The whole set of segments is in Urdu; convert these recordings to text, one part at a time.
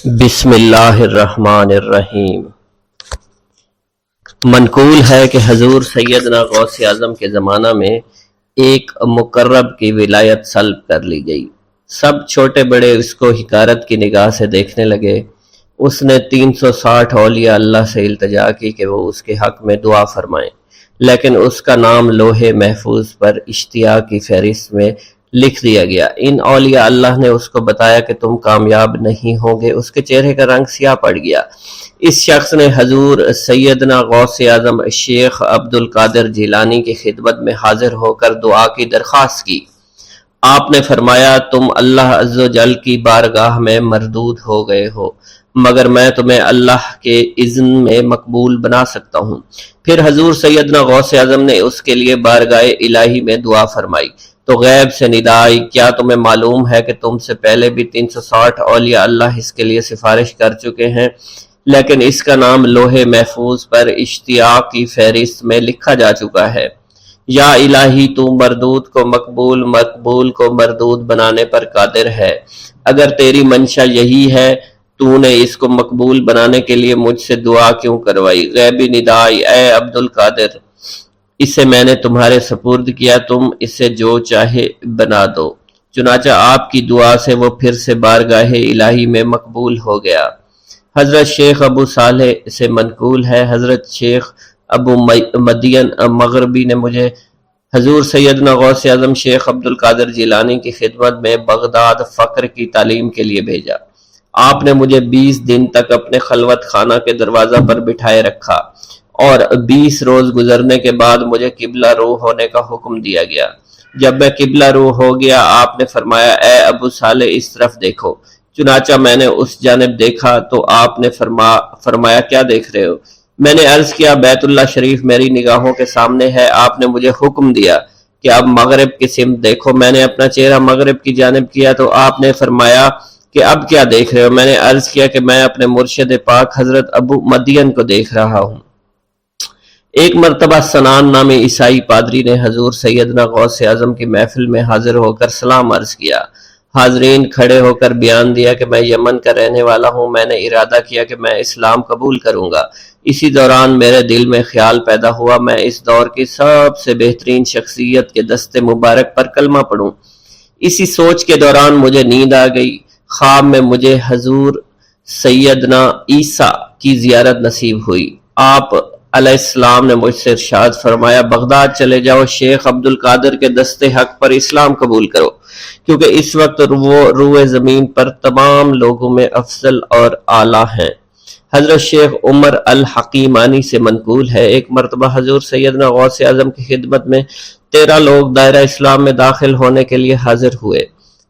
بسم اللہ الرحمن الرحیم۔ منقول ہے کہ حضور سیدنا غوث اعظم کے زمانہ میں ایک مقرب کی ولایت سلب کر لی گئی۔ سب چھوٹے بڑے اس کو حقارت کی نگاہ سے دیکھنے لگے۔ اس نے 360 اولیاء اللہ سے التجا کی کہ وہ اس کے حق میں دعا فرمائیں، لیکن اس کا نام لوح محفوظ پر اشتیاق کی فہرست میں لکھ دیا گیا۔ ان اولیاء اللہ نے اس کو بتایا کہ تم کامیاب نہیں ہوں گے۔ اس کے چہرے کا رنگ سیاہ پڑ گیا۔ اس شخص نے حضور سیدنا غوث اعظم شیخ عبد القادر جیلانی کی خدمت میں حاضر ہو کر دعا کی درخواست کی۔ آپ نے فرمایا تم اللہ عز و جل کی بارگاہ میں مردود ہو گئے ہو، مگر میں تمہیں اللہ کے اذن میں مقبول بنا سکتا ہوں۔ پھر حضور سیدنا غوث اعظم نے اس کے لیے بارگاہ الہی میں دعا فرمائی تو غیب سے ندا آئی، کیا تمہیں معلوم ہے کہ تم سے پہلے بھی 360 اولیاء اللہ اس کے لیے سفارش کر چکے ہیں، لیکن اس کا نام لوح محفوظ پر اشتیاق کی فہرست میں لکھا جا چکا ہے۔ یا الہی تو مردود کو مقبول، مقبول کو مردود بنانے پر قادر ہے۔ اگر تیری منشا یہی ہے تو نے اس کو مقبول بنانے کے لیے مجھ سے دعا کیوں کروائی؟ غیبی ندا آئی، اے عبد القادر، اسے میں نے تمہارے سپرد کیا، تم اسے جو چاہے بنا دو۔ چنانچہ آپ کی دعا سے وہ پھر سے بارگاہ الہی میں مقبول ہو گیا۔ حضرت شیخ ابو صالح سے منقول ہے، حضرت شیخ ابو مدین مغربی نے مجھے حضور سیدنا غوث اعظم شیخ عبد القادر جیلانی کی خدمت میں بغداد فقر کی تعلیم کے لیے بھیجا۔ آپ نے مجھے 20 دن تک اپنے خلوت خانہ کے دروازہ پر بٹھائے رکھا اور 20 روز گزرنے کے بعد مجھے قبلہ رو ہونے کا حکم دیا گیا۔ جب میں قبلہ رو ہو گیا، آپ نے فرمایا اے ابو صالح اس طرف دیکھو۔ چنانچہ میں نے اس جانب دیکھا تو آپ نے فرمایا کیا دیکھ رہے ہو؟ میں نے عرض کیا بیت اللہ شریف میری نگاہوں کے سامنے ہے۔ آپ نے مجھے حکم دیا کہ اب مغرب کی سمت دیکھو۔ میں نے اپنا چہرہ مغرب کی جانب کیا تو آپ نے فرمایا کہ اب کیا دیکھ رہے ہو؟ میں نے عرض کیا کہ میں اپنے مرشد پاک حضرت ابو مدین کو دیکھ رہا ہوں۔ ایک مرتبہ سنان نامی عیسائی پادری نے حضور سیدنا غوث اعظم کی محفل میں حاضر ہو کر سلام عرض کیا۔ حاضرین کھڑے ہو کر بیان دیا کہ میں یمن کا رہنے والا ہوں، میں نے ارادہ کیا کہ میں اسلام قبول کروں گا۔ اسی دوران میرے دل میں خیال پیدا ہوا میں اس دور کی سب سے بہترین شخصیت کے دست مبارک پر کلمہ پڑھوں۔ اسی سوچ کے دوران مجھے نیند آ گئی۔ خواب میں مجھے حضور سیدنا عیسیٰ کی زیارت نصیب ہوئی۔ آپ علیہ السلام نے مجھ سے ارشاد فرمایا بغداد چلے جاؤ، شیخ عبد القادر کے دست حق پر اسلام قبول کرو، کیونکہ اس وقت وہ روئے زمین پر تمام لوگوں میں افضل اور اعلیٰ ہیں۔ حضرت شیخ عمر الحکیمانی سے منقول ہے، ایک مرتبہ حضور سیدنا غوث اعظم کی خدمت میں 13 لوگ دائرہ اسلام میں داخل ہونے کے لیے حاضر ہوئے۔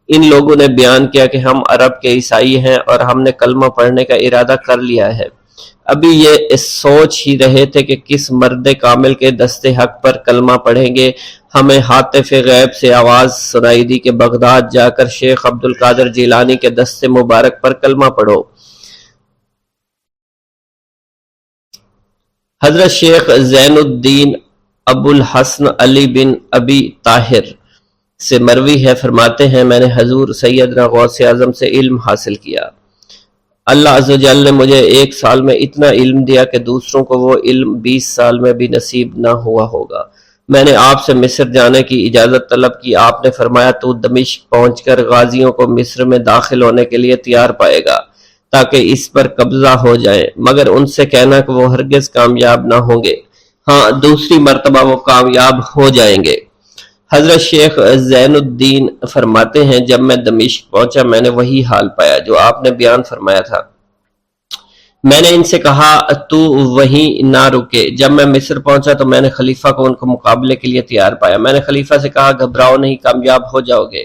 ان لوگوں نے بیان کیا کہ ہم عرب کے عیسائی ہیں اور ہم نے کلمہ پڑھنے کا ارادہ کر لیا ہے۔ ابھی یہ سوچ ہی رہے تھے کہ کس مرد کامل کے دست حق پر کلمہ پڑھیں گے۔ ہمیں ہاتف غیب سے آواز سنائی دی کہ بغداد جا کر شیخ عبد القادر جیلانی کے دست مبارک پر کلمہ پڑھو۔ حضرت شیخ زین الدین ابو الحسن علی بن ابی طاہر سے مروی ہے، فرماتے ہیں میں نے حضور سیدنا غوث اعظم سے علم حاصل کیا۔ اللہ عز و جل نے مجھے 1 سال میں اتنا علم دیا کہ دوسروں کو وہ علم 20 سال میں بھی نصیب نہ ہوا ہوگا۔ میں نے آپ سے مصر جانے کی اجازت طلب کی۔ آپ نے فرمایا تو دمشق پہنچ کر غازیوں کو مصر میں داخل ہونے کے لیے تیار پائے گا تاکہ اس پر قبضہ ہو جائے، مگر ان سے کہنا کہ وہ ہرگز کامیاب نہ ہوں گے، ہاں دوسری مرتبہ وہ کامیاب ہو جائیں گے۔ حضرت شیخ زین الدین فرماتے ہیں جب میں دمشق پہنچا میں نے وہی حال پایا جو آپ نے بیان فرمایا تھا۔ میں نے ان سے کہا تو وہیں نہ رکے۔ جب میں مصر پہنچا تو میں نے خلیفہ کو ان کو مقابلے کے لیے تیار پایا۔ میں نے خلیفہ سے کہا گھبراؤ نہیں، کامیاب ہو جاؤ گے۔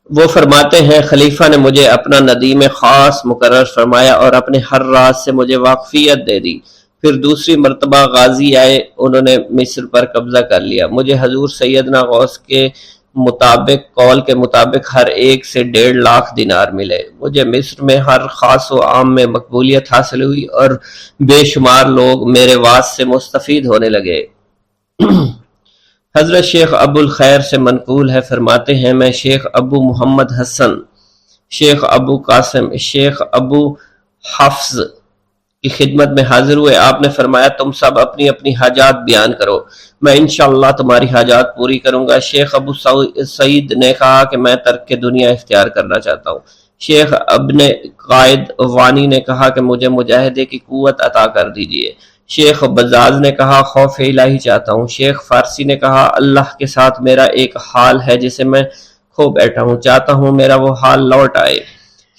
وہ فرماتے ہیں خلیفہ نے مجھے اپنا ندیم خاص مقرر فرمایا اور اپنے ہر راز سے مجھے واقفیت دے دی۔ پھر دوسری مرتبہ غازی آئے، انہوں نے مصر پر قبضہ کر لیا۔ مجھے حضور سیدنا غوث کے قول کے مطابق ہر ایک سے 1.5 لاکھ دینار ملے۔ مجھے مصر میں ہر خاص و عام میں مقبولیت حاصل ہوئی اور بے شمار لوگ میرے واعظ سے مستفید ہونے لگے۔ حضرت شیخ ابو الخیر سے منقول ہے، فرماتے ہیں میں شیخ ابو محمد حسن شیخ ابو قاسم شیخ ابو حفظ کی خدمت میں حاضر ہوئے۔ آپ نے فرمایا تم سب اپنی اپنی حاجات بیان کرو، میں انشاءاللہ تمہاری حاجات پوری کروں گا۔ شیخ ابو سعید نے کہا کہ میں ترک دنیا اختیار کرنا چاہتا ہوں۔ شیخ ابن قائد وانی نے کہا کہ مجھے مجاہدے کی قوت عطا کر دیجئے۔ شیخ بزاز نے کہا خوف الہی چاہتا ہوں۔ شیخ فارسی نے کہا اللہ کے ساتھ میرا ایک حال ہے جسے میں کھو بیٹھا ہوں، چاہتا ہوں میرا وہ حال لوٹ آئے۔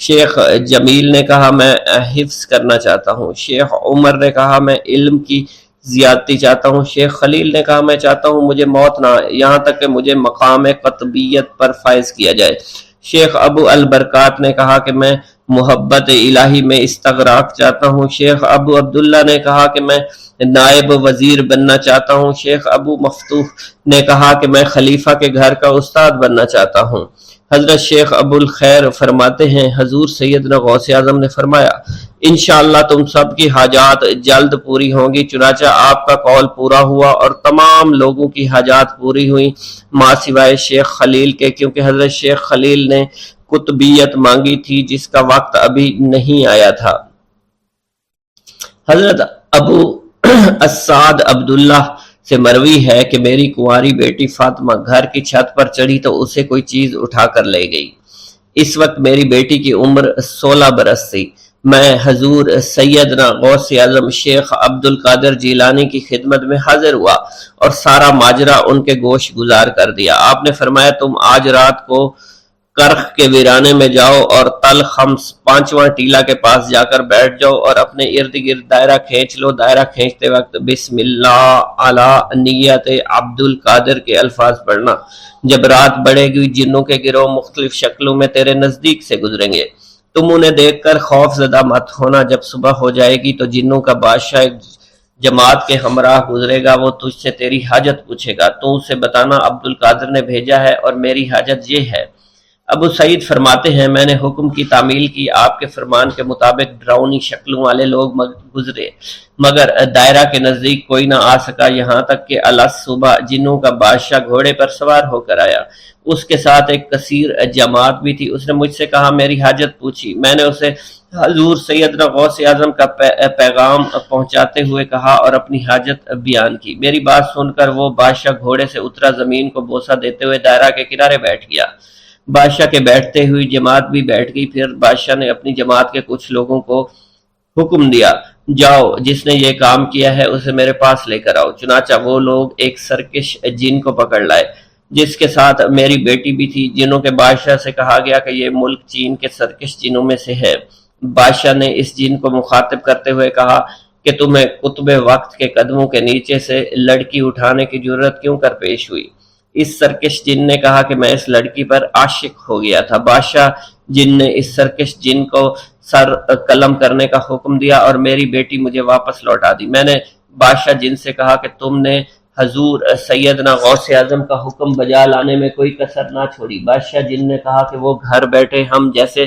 شیخ جمیل نے کہا میں حفظ کرنا چاہتا ہوں۔ شیخ عمر نے کہا میں علم کی زیادتی چاہتا ہوں۔ شیخ خلیل نے کہا میں چاہتا ہوں مجھے موت نہ آئے، یہاں تک کہ مجھے مقام قطبیت پر فائز کیا جائے۔ شیخ ابو البرکات نے کہا کہ میں محبت الہی میں استغراق چاہتا ہوں۔ شیخ ابو عبداللہ نے کہا کہ میں نائب وزیر بننا چاہتا ہوں۔ شیخ ابو مفتوح نے کہا کہ میں خلیفہ کے گھر کا استاد بننا چاہتا ہوں۔ حضرت شیخ ابو الخیر فرماتے ہیں حضور سیدنا غوث اعظم نے فرمایا انشاءاللہ تم سب کی حاجات جلد پوری ہوں گی۔ چنانچہ آپ کا قول پورا ہوا اور تمام لوگوں کی حاجات پوری ہوئیں ماں سوائے شیخ خلیل کے، کیونکہ حضرت شیخ خلیل نے قطبیت مانگی تھی جس کا وقت ابھی نہیں آیا تھا۔ حضرت ابو السعد عبداللہ سے مروی ہے کہ میری کنواری بیٹی فاطمہ گھر کی چھت پر چڑھی تو اسے کوئی چیز اٹھا کر لے گئی۔ اس وقت میری بیٹی کی عمر 16 برس تھی۔ میں حضور سیدنا غوث اعظم شیخ عبد القادر جیلانی کی خدمت میں حاضر ہوا اور سارا ماجرا ان کے گوش گزار کر دیا۔ آپ نے فرمایا تم آج رات کو کرخ کے ویرانے میں جاؤ اور تل خمس 5واں ٹیلا کے پاس جا کر بیٹھ جاؤ اور اپنے ارد گرد دائرہ کھینچ لو۔ دائرہ کھینچتے وقت بسم اللہ علی نیت عبد القادر کے الفاظ پڑھنا۔ جب رات بڑھے گی جنوں کے گروہ مختلف شکلوں میں تیرے نزدیک سے گزریں گے، تم انہیں دیکھ کر خوف زدہ مت ہونا۔ جب صبح ہو جائے گی تو جنوں کا بادشاہ ایک جماعت کے ہمراہ گزرے گا، وہ تجھ سے تیری حاجت پوچھے گا، تو اسے بتانا عبد القادر نے بھیجا ہے اور میری حاجت یہ ہے۔ ابو سعید فرماتے ہیں میں نے حکم کی تعمیل کی، آپ کے فرمان کے مطابق ڈراؤنی شکلوں والے لوگ گزرے مگر دائرہ کے نزدیک کوئی نہ آ سکا، یہاں تک کہ صبح جنوں کا بادشاہ گھوڑے پر سوار ہو کر آیا، اس کے ساتھ ایک کثیر جماعت بھی تھی۔ اس نے مجھ سے کہا میری حاجت پوچھی، میں نے اسے حضور سیدنا غوث اعظم کا پیغام پہنچاتے ہوئے کہا اور اپنی حاجت بیان کی۔ میری بات سن کر وہ بادشاہ گھوڑے سے اترا، زمین کو بوسہ دیتے ہوئے دائرہ کے کنارے بیٹھ گیا۔ بادشاہ کے بیٹھتے ہوئی جماعت بھی بیٹھ گئی۔ پھر بادشاہ نے اپنی جماعت کے کچھ لوگوں کو حکم دیا جاؤ جس نے یہ کام کیا ہے اسے میرے پاس لے کر آؤ۔ چنانچہ وہ لوگ ایک سرکش جن کو پکڑ لائے جس کے ساتھ میری بیٹی بھی تھی۔ جنوں کے بادشاہ سے کہا گیا کہ یہ ملک چین کے سرکش جنوں میں سے ہے۔ بادشاہ نے اس جن کو مخاطب کرتے ہوئے کہا کہ تمہیں قطب وقت کے قدموں کے نیچے سے لڑکی اٹھانے کی جرت کیوں کر پیش ہوئی؟ اس سرکش جن نے کہا کہ میں اس لڑکی پر عاشق ہو گیا تھا۔ بادشاہ جن نے اس سرکش جن کو سر قلم کرنے کا حکم دیا اور میری بیٹی مجھے واپس لوٹا دی۔ میں نے بادشاہ جن سے کہا کہ تم نے حضور سیدنا غوث اعظم کا حکم بجا لانے میں کوئی کسر نہ چھوڑی۔ بادشاہ جن نے کہا کہ وہ گھر بیٹھے ہم جیسے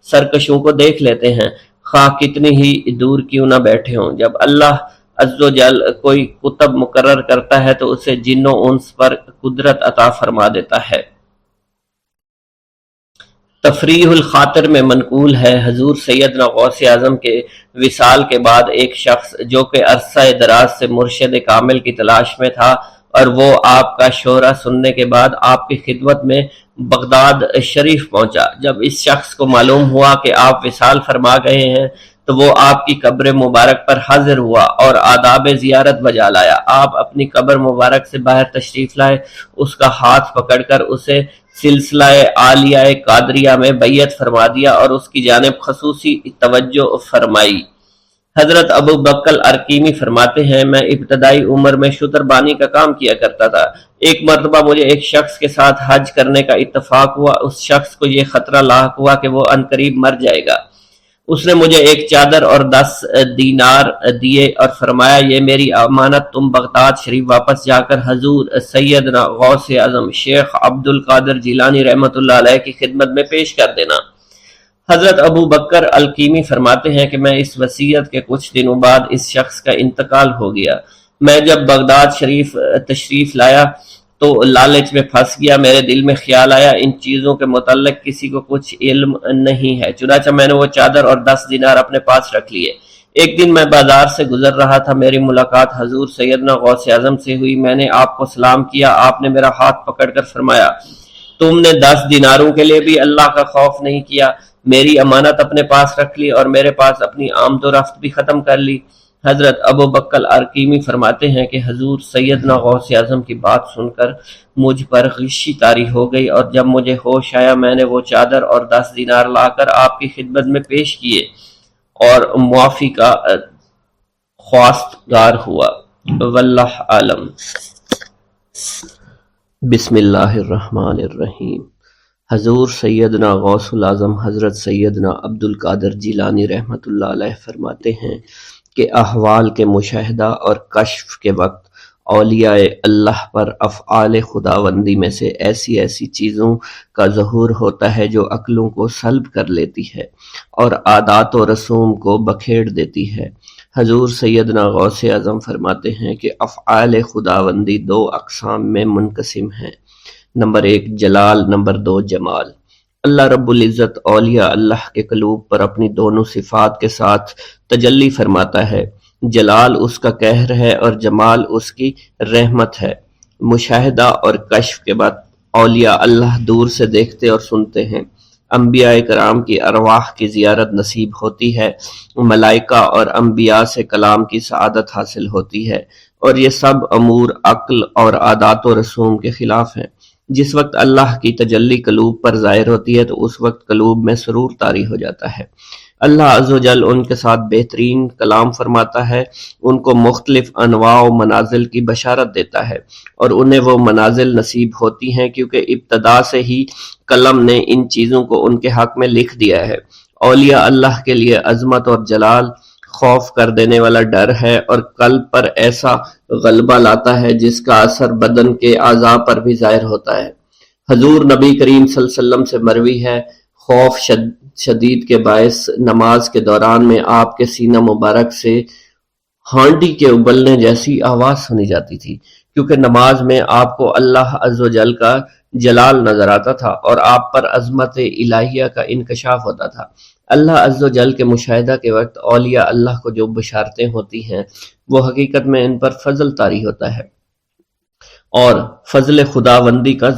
سرکشوں کو دیکھ لیتے ہیں، خواہ کتنی ہی دور کیوں نہ بیٹھے ہوں۔ جب اللہ عز و جل کوئی کتب مقرر کرتا ہے تو اسے جن و انس پر قدرت عطا فرما دیتا ہے۔ تفریح الخاطر میں منقول ہے حضور سیدنا غوث اعظم کے وصال کے بعد ایک شخص جو کہ عرصہ دراز سے مرشد کامل کی تلاش میں تھا اور وہ آپ کا شورا سننے کے بعد آپ کی خدمت میں بغداد شریف پہنچا۔ جب اس شخص کو معلوم ہوا کہ آپ وصال فرما گئے ہیں تو وہ آپ کی قبر مبارک پر حاضر ہوا اور آداب زیارت بجا لایا۔ آپ اپنی قبر مبارک سے باہر تشریف لائے، اس کا ہاتھ پکڑ کر اسے سلسلہ عالیہ قادریہ میں بیعت فرما دیا اور اس کی جانب خصوصی توجہ فرمائی۔ حضرت ابو بکر ارکیمی فرماتے ہیں میں ابتدائی عمر میں شتر بانی کا کام کیا کرتا تھا۔ ایک مرتبہ مجھے ایک شخص کے ساتھ حج کرنے کا اتفاق ہوا۔ اس شخص کو یہ خطرہ لاحق ہوا کہ وہ عنقریب مر جائے گا۔ اس نے مجھے ایک چادر اور 10 دینار دیے اور فرمایا یہ میری امانت، تم بغداد شریف واپس جا کر حضور سیدنا غوث اعظم شیخ عبد القادر جیلانی رحمۃ اللہ علیہ کی خدمت میں پیش کر دینا۔ حضرت ابو بکر الکیمی فرماتے ہیں کہ میں اس وصیت کے کچھ دنوں بعد اس شخص کا انتقال ہو گیا۔ میں جب بغداد شریف تشریف لایا تو لالچ میں پھنس گیا، میرے دل میں خیال آیا ان چیزوں کے متعلق کسی کو کچھ علم نہیں ہے، چنانچہ میں نے وہ چادر اور 10 دینار اپنے پاس رکھ لیے۔ ایک دن میں بازار سے گزر رہا تھا، میری ملاقات حضور سیدنا غوث اعظم سے ہوئی۔ میں نے آپ کو سلام کیا، آپ نے میرا ہاتھ پکڑ کر فرمایا، تم نے 10 دیناروں کے لیے بھی اللہ کا خوف نہیں کیا، میری امانت اپنے پاس رکھ لی اور میرے پاس اپنی آمد و رفت بھی ختم کر لی۔ حضرت ابو بکر ارقیمی فرماتے ہیں کہ حضور سیدنا غوث اعظم کی بات سن کر مجھ پر غشی طاری ہو گئی، اور جب مجھے ہوش آیا میں نے وہ چادر اور 10 دینار لا کر آپ کی خدمت میں پیش کیے اور معافی کا خواستگار ہوا۔ واللہ عالم۔ بسم اللہ الرحمن الرحیم۔ حضور سیدنا غوث العظم حضرت سیدنا عبد القادر جیلانی رحمۃ اللہ علیہ فرماتے ہیں کہ احوال کے مشاہدہ اور کشف کے وقت اولیاء اللہ پر افعال خداوندی میں سے ایسی ایسی چیزوں کا ظہور ہوتا ہے جو عقلوں کو سلب کر لیتی ہے اور عادات و رسوم کو بکھیر دیتی ہے۔ حضور سیدنا غوث اعظم فرماتے ہیں کہ افعال خداوندی 2 اقسام میں منقسم ہیں، نمبر 1 جلال، نمبر 2 جمال۔ اللہ رب العزت اولیاء اللہ کے قلوب پر اپنی دونوں صفات کے ساتھ تجلی فرماتا ہے، جلال اس کا قہر ہے اور جمال اس کی رحمت ہے۔ مشاہدہ اور کشف کے بعد اولیاء اللہ دور سے دیکھتے اور سنتے ہیں، انبیاء کرام کی ارواح کی زیارت نصیب ہوتی ہے، ملائکہ اور انبیاء سے کلام کی سعادت حاصل ہوتی ہے، اور یہ سب امور عقل اور عادات و رسوم کے خلاف ہیں۔ جس وقت اللہ کی تجلی قلوب پر ظاہر ہوتی ہے تو اس وقت قلوب میں سرور طاری ہو جاتا ہے۔ اللہ عز و جل ان کے ساتھ بہترین کلام فرماتا ہے، ان کو مختلف انواع و منازل کی بشارت دیتا ہے، اور انہیں وہ منازل نصیب ہوتی ہیں کیونکہ ابتدا سے ہی قلم نے ان چیزوں کو ان کے حق میں لکھ دیا ہے۔ اولیاء اللہ کے لیے عظمت اور جلال خوف کر دینے والا ڈر ہے اور قلب پر ایسا غلبہ لاتا ہے جس کا اثر بدن کے اعضاء پر بھی ظاہر ہوتا ہے۔ حضور نبی کریم صلی اللہ علیہ وسلم سے مروی ہے، خوف شدید کے باعث نماز کے دوران میں آپ کے سینہ مبارک سے ہانڈی کے ابلنے جیسی آواز سنی جاتی تھی، کیونکہ نماز میں آپ کو اللہ عز و جل کا جلال نظر آتا تھا اور آپ پر عظمت الہیہ کا انکشاف ہوتا تھا۔ اللہ عز و جل کے مشاہدہ کے وقت اولیاء اللہ کو جو بشارتیں ہوتی ہیں وہ حقیقت میں ان پر فضل طاری ہوتا ہے اور فضل خداوندی کا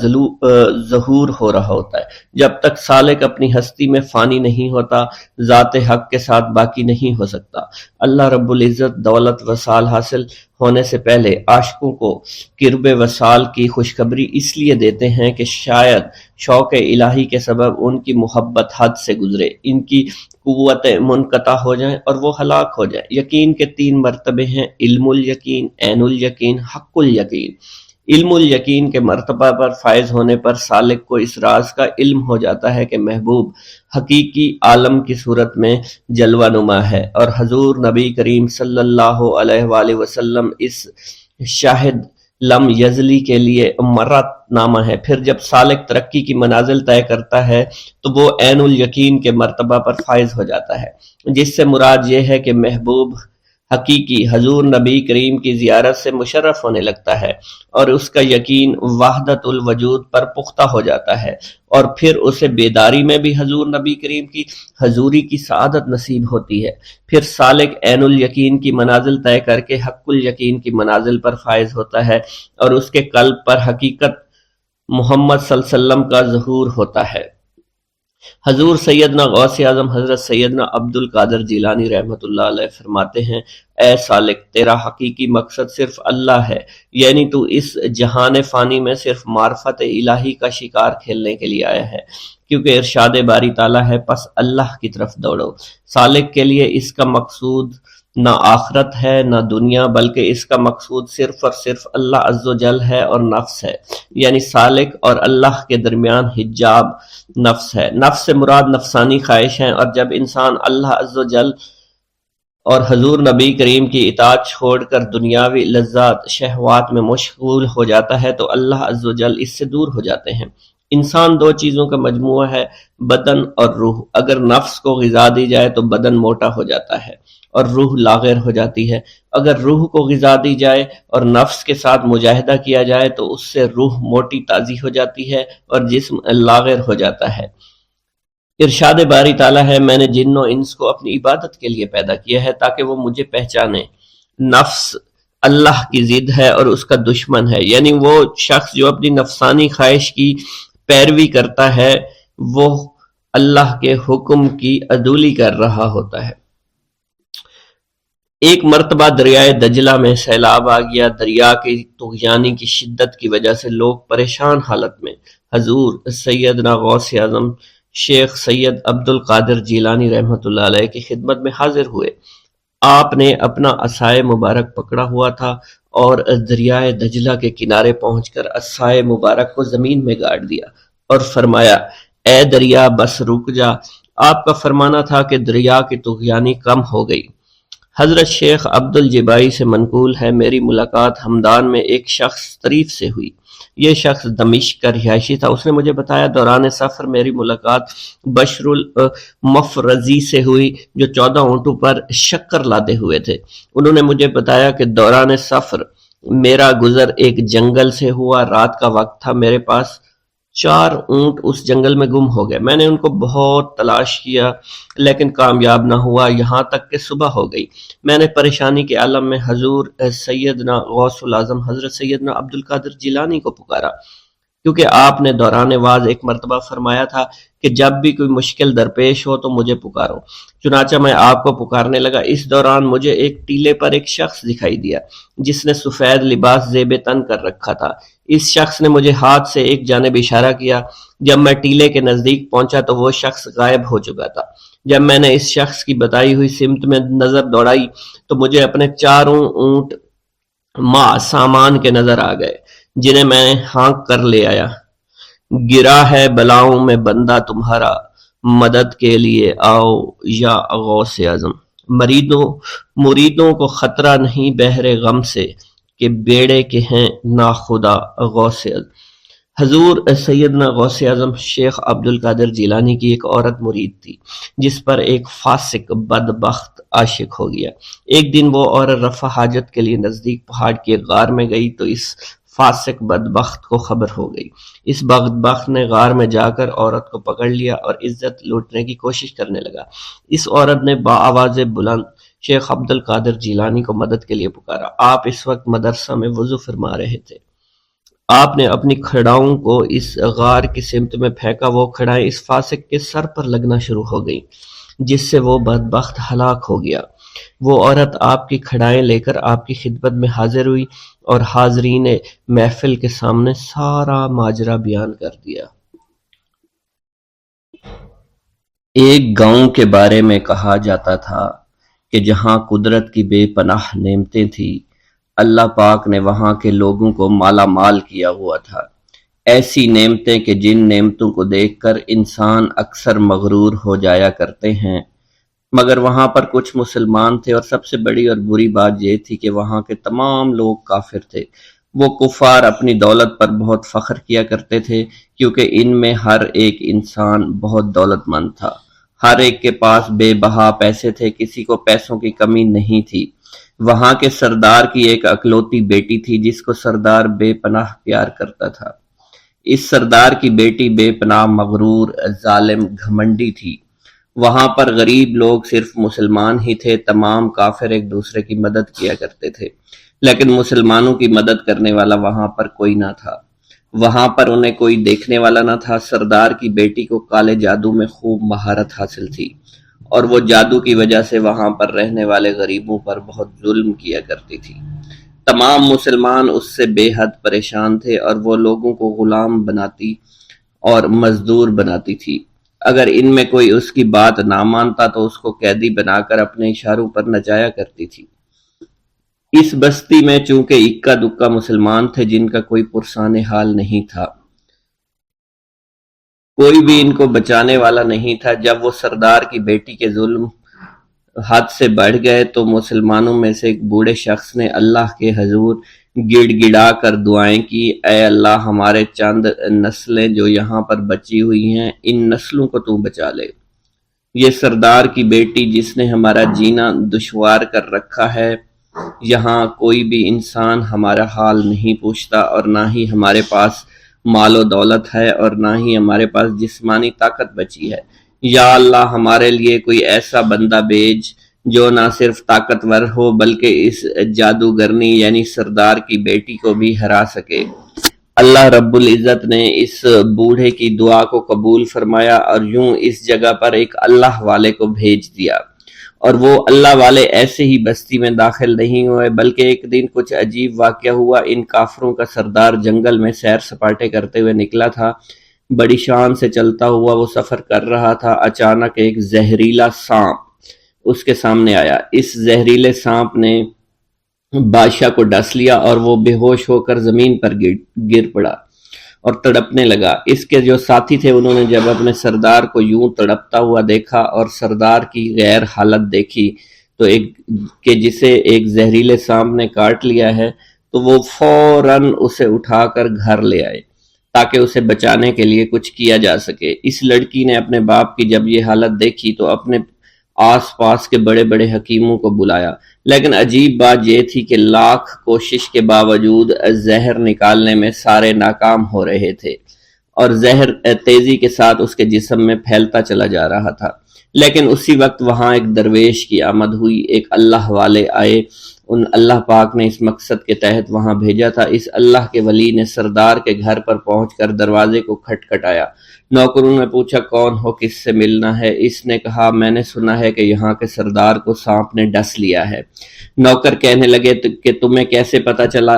ظہور ہو رہا ہوتا ہے۔ جب تک سالک اپنی ہستی میں فانی نہیں ہوتا، ذات حق کے ساتھ باقی نہیں ہو سکتا۔ اللہ رب العزت دولت وصال حاصل ہونے سے پہلے عاشقوں کو قرب وصال کی خوشخبری اس لیے دیتے ہیں کہ شاید شوق الہی کے سبب ان کی محبت حد سے گزرے، ان کی قوتیں منقطع ہو جائیں اور وہ ہلاک ہو جائیں۔ یقین کے 3 مرتبے ہیں، علم الیقین، عین الیقین، حق الیقین۔ علم الیقین کے مرتبہ پر فائز ہونے پر سالک کو اس راز کا علم ہو جاتا ہے کہ محبوب حقیقی عالم کی صورت میں جلوہ نما ہے، اور حضور نبی کریم صلی اللہ علیہ وآلہ وسلم اس شاہد لم یزلی کے لیے مرت نامہ ہے۔ پھر جب سالک ترقی کی منازل طے کرتا ہے تو وہ عین الیقین کے مرتبہ پر فائز ہو جاتا ہے، جس سے مراد یہ ہے کہ محبوب حقیقی حضور نبی کریم کی زیارت سے مشرف ہونے لگتا ہے اور اس کا یقین وحدت الوجود پر پختہ ہو جاتا ہے، اور پھر اسے بیداری میں بھی حضور نبی کریم کی حضوری کی سعادت نصیب ہوتی ہے۔ پھر سالک عین الیقین کی منازل طے کر کے حق الیقین کی منازل پر فائز ہوتا ہے اور اس کے قلب پر حقیقت محمد صلی اللہ علیہ وسلم کا ظہور ہوتا ہے۔ حضور سیدنا غوث اعظم حضرت سیدنا عبد القادر جیلانی رحمۃ اللہ علیہ فرماتے ہیں، اے سالک، تیرا حقیقی مقصد صرف اللہ ہے، یعنی تو اس جہان فانی میں صرف معرفت الہی کا شکار کھیلنے کے لیے آیا ہے، کیونکہ ارشاد باری تعالیٰ ہے پس اللہ کی طرف دوڑو۔ سالک کے لیے اس کا مقصود نہ آخرت ہے نہ دنیا، بلکہ اس کا مقصود صرف اور صرف اللہ عز و جل ہے اور نفس ہے، یعنی سالک اور اللہ کے درمیان حجاب نفس ہے۔ نفس سے مراد نفسانی خواہش ہیں، اور جب انسان اللہ عز و جل اور حضور نبی کریم کی اطاعت چھوڑ کر دنیاوی لذات شہوات میں مشغول ہو جاتا ہے تو اللہ عز و جل اس سے دور ہو جاتے ہیں۔ انسان دو چیزوں کا مجموعہ ہے، بدن اور روح۔ اگر نفس کو غذا دی جائے تو بدن موٹا ہو جاتا ہے اور روح لاغر ہو جاتی ہے۔ اگر روح کو غذا دی جائے اور نفس کے ساتھ مجاہدہ کیا جائے تو اس سے روح موٹی تازی ہو جاتی ہے اور جسم لاغر ہو جاتا ہے۔ ارشاد باری تعالیٰ ہے، میں نے جن و انس کو اپنی عبادت کے لیے پیدا کیا ہے تاکہ وہ مجھے پہچانے۔ نفس اللہ کی ضد ہے اور اس کا دشمن ہے، یعنی وہ شخص جو اپنی نفسانی خواہش کی پیروی کرتا ہے وہ اللہ کے حکم کی عدولی کر رہا ہوتا ہے۔ ایک مرتبہ دریائے دجلہ میں سیلاب آ گیا۔ دریا کی طغیانی کی شدت کی وجہ سے لوگ پریشان حالت میں حضور سیدنا غوث اعظم شیخ سید عبد القادر جیلانی رحمۃ اللہ علیہ کی خدمت میں حاضر ہوئے۔ آپ نے اپنا عصائے مبارک پکڑا ہوا تھا اور دریائے دجلہ کے کنارے پہنچ کر عصائے مبارک کو زمین میں گاڑ دیا اور فرمایا، اے دریا بس رک جا۔ آپ کا فرمانا تھا کہ دریا کی طغیانی کم ہو گئی۔ حضرت شیخ عبد الجبائی سے منقول ہے، میری ملاقات ہمدان میں ایک شخص طریف سے ہوئی۔ یہ شخص دمشق کا رہائشی تھا۔ اس نے مجھے بتایا دوران سفر میری ملاقات بشر المفرزی سے ہوئی جو 14 اونٹوں پر شکر لادے ہوئے تھے۔ انہوں نے مجھے بتایا کہ دوران سفر میرا گزر ایک جنگل سے ہوا۔ رات کا وقت تھا، میرے پاس 4 اونٹ اس جنگل میں گم ہو گئے۔ میں نے ان کو بہت تلاش کیا لیکن کامیاب نہ ہوا، یہاں تک کہ صبح ہو گئی۔ میں نے پریشانی کے عالم میں حضور سیدنا غوث الاعظم حضرت سیدنا عبد القادر جیلانی کو پکارا، کیونکہ آپ نے دوران واز ایک مرتبہ فرمایا تھا کہ جب بھی کوئی مشکل درپیش ہو تو مجھے پکارو۔ چنانچہ میں آپ کو پکارنے لگا۔ اس دوران مجھے ایک ٹیلے پر ایک شخص دکھائی دیا جس نے سفید لباس زیب تن کر رکھا تھا۔ اس شخص نے مجھے ہاتھ سے ایک جانب اشارہ کیا۔ جب میں ٹیلے کے نزدیک پہنچا تو وہ شخص غائب ہو چکا تھا۔ جب میں نے اس شخص کی بتائی ہوئی سمت میں نظر دوڑائی تو مجھے اپنے 4 اونٹ ماں سامان کے نظر آ گئے جنہیں میں ہانک کر لے آیا۔ گرا ہے بلاؤں میں بندہ تمہارا، مدد کے لیے آؤ یا غوث اعظم۔ مریدوں کو خطرہ نہیں بحر غم سے کہ بیڑے کے ہیں ناخدا غوث اعظم۔ حضور سیدنا غوث اعظم شیخ عبد القادر جیلانی کی ایک عورت مرید تھی جس پر ایک فاسق بدبخت عاشق ہو گیا۔ ایک دن وہ عورت رفع حاجت کے لیے نزدیک پہاڑ کے غار میں گئی تو اس فاسق بدبخت کو خبر ہو گئی۔ اس بدبخت نے غار میں جا کر عورت کو پکڑ لیا اور عزت لوٹنے کی کوشش کرنے لگا۔ اس عورت نے بآواز بلند شیخ عبد القادر جیلانی کو مدد کے لیے پکارا۔ آپ اس وقت مدرسہ میں وضو فرما رہے تھے۔ آپ نے اپنی کھڑاؤں کو اس غار کی سمت میں پھینکا۔ وہ کھڑائیں اس فاسق کے سر پر لگنا شروع ہو گئیں جس سے وہ بدبخت ہلاک ہو گیا۔ وہ عورت آپ کی کھڑائیں لے کر آپ کی خدمت میں حاضر ہوئی اور حاضرین محفل کے سامنے سارا ماجرا بیان کر دیا۔ ایک گاؤں کے بارے میں کہا جاتا تھا کہ جہاں قدرت کی بے پناہ نعمتیں تھیں، اللہ پاک نے وہاں کے لوگوں کو مالا مال کیا ہوا تھا۔ ایسی نعمتیں کہ جن نعمتوں کو دیکھ کر انسان اکثر مغرور ہو جایا کرتے ہیں، مگر وہاں پر کچھ مسلمان تھے اور سب سے بڑی اور بری بات یہ تھی کہ وہاں کے تمام لوگ کافر تھے۔ وہ کفار اپنی دولت پر بہت فخر کیا کرتے تھے کیونکہ ان میں ہر ایک انسان بہت دولت مند تھا۔ ہر ایک کے پاس بے بہا پیسے تھے، کسی کو پیسوں کی کمی نہیں تھی۔ وہاں کے سردار کی ایک اکلوتی بیٹی تھی جس کو سردار بے پناہ پیار کرتا تھا۔ اس سردار کی بیٹی بے پناہ مغرور، ظالم، گھمنڈی تھی۔ وہاں پر غریب لوگ صرف مسلمان ہی تھے، تمام کافر ایک دوسرے کی مدد کیا کرتے تھے، لیکن مسلمانوں کی مدد کرنے والا وہاں پر کوئی نہ تھا۔ وہاں پر انہیں کوئی دیکھنے والا نہ تھا۔ سردار کی بیٹی کو کالے جادو میں خوب مہارت حاصل تھی اور وہ جادو کی وجہ سے وہاں پر رہنے والے غریبوں پر بہت ظلم کیا کرتی تھی۔ تمام مسلمان اس سے بے حد پریشان تھے اور وہ لوگوں کو غلام بناتی اور مزدور بناتی تھی۔ اگر ان میں کوئی اس کی بات نہ مانتا تو اس کو قیدی بنا کر اپنے اشاروں پر نچایا کرتی تھی۔ اس بستی میں چونکہ اکا دکا مسلمان تھے جن کا کوئی پرسان حال نہیں تھا، کوئی بھی ان کو بچانے والا نہیں تھا۔ جب وہ سردار کی بیٹی کے ظلم حد سے بڑھ گئے تو مسلمانوں میں سے ایک بوڑھے شخص نے اللہ کے حضور گڑ گڑا کر دعائیں کی، اے اللہ ہمارے چند نسلیں جو یہاں پر بچی ہوئی ہیں ان نسلوں کو تو بچا لے۔ یہ سردار کی بیٹی جس نے ہمارا جینا دشوار کر رکھا ہے، یہاں کوئی بھی انسان ہمارا حال نہیں پوچھتا، اور نہ ہی ہمارے پاس مال و دولت ہے، اور نہ ہی ہمارے پاس جسمانی طاقت بچی ہے۔ یا اللہ ہمارے لیے کوئی ایسا بندہ بھیج جو نہ صرف طاقتور ہو بلکہ اس جادوگرنی یعنی سردار کی بیٹی کو بھی ہرا سکے۔ اللہ رب العزت نے اس بوڑھے کی دعا کو قبول فرمایا اور یوں اس جگہ پر ایک اللہ والے کو بھیج دیا، اور وہ اللہ والے ایسے ہی بستی میں داخل نہیں ہوئے بلکہ ایک دن کچھ عجیب واقعہ ہوا۔ ان کافروں کا سردار جنگل میں سیر سپاٹے کرتے ہوئے نکلا تھا، بڑی شان سے چلتا ہوا وہ سفر کر رہا تھا۔ اچانک ایک زہریلا سانپ اس کے سامنے آیا۔ اس زہریلے سانپ نے بادشاہ کو ڈس لیا اور وہ بے ہوش ہو کر زمین پر گر پڑا اور تڑپنے لگا۔ اس کے جو ساتھی تھے انہوں نے جب اپنے سردار کو یوں تڑپتا ہوا دیکھا اور سردار کی غیر حالت دیکھی تو کہ جسے ایک زہریلے سانپ نے کاٹ لیا ہے، تو وہ فوراً اسے اٹھا کر گھر لے آئے تاکہ اسے بچانے کے لیے کچھ کیا جا سکے۔ اس لڑکی نے اپنے باپ کی جب یہ حالت دیکھی تو اپنے آس پاس کے بڑے بڑے حکیموں کو بلایا، لیکن عجیب بات یہ تھی کہ لاکھ کوشش کے باوجود زہر نکالنے میں سارے ناکام ہو رہے تھے، اور زہر تیزی کے ساتھ اس کے جسم میں پھیلتا چلا جا رہا تھا۔ لیکن اسی وقت وہاں ایک درویش کی آمد ہوئی، ایک اللہ والے آئے، ان اللہ پاک نے اس مقصد کے تحت وہاں بھیجا تھا۔ اس اللہ کے ولی نے سردار کے گھر پر پہنچ کر دروازے کو کھٹکھٹایا۔ نوکروں نے پوچھا کون ہو، کس سے ملنا ہے؟ اس نے کہا میں نے سنا ہے کہ یہاں کے سردار کو سانپ نے ڈس لیا ہے۔ نوکر کہنے لگے کہ تمہیں کیسے پتا چلا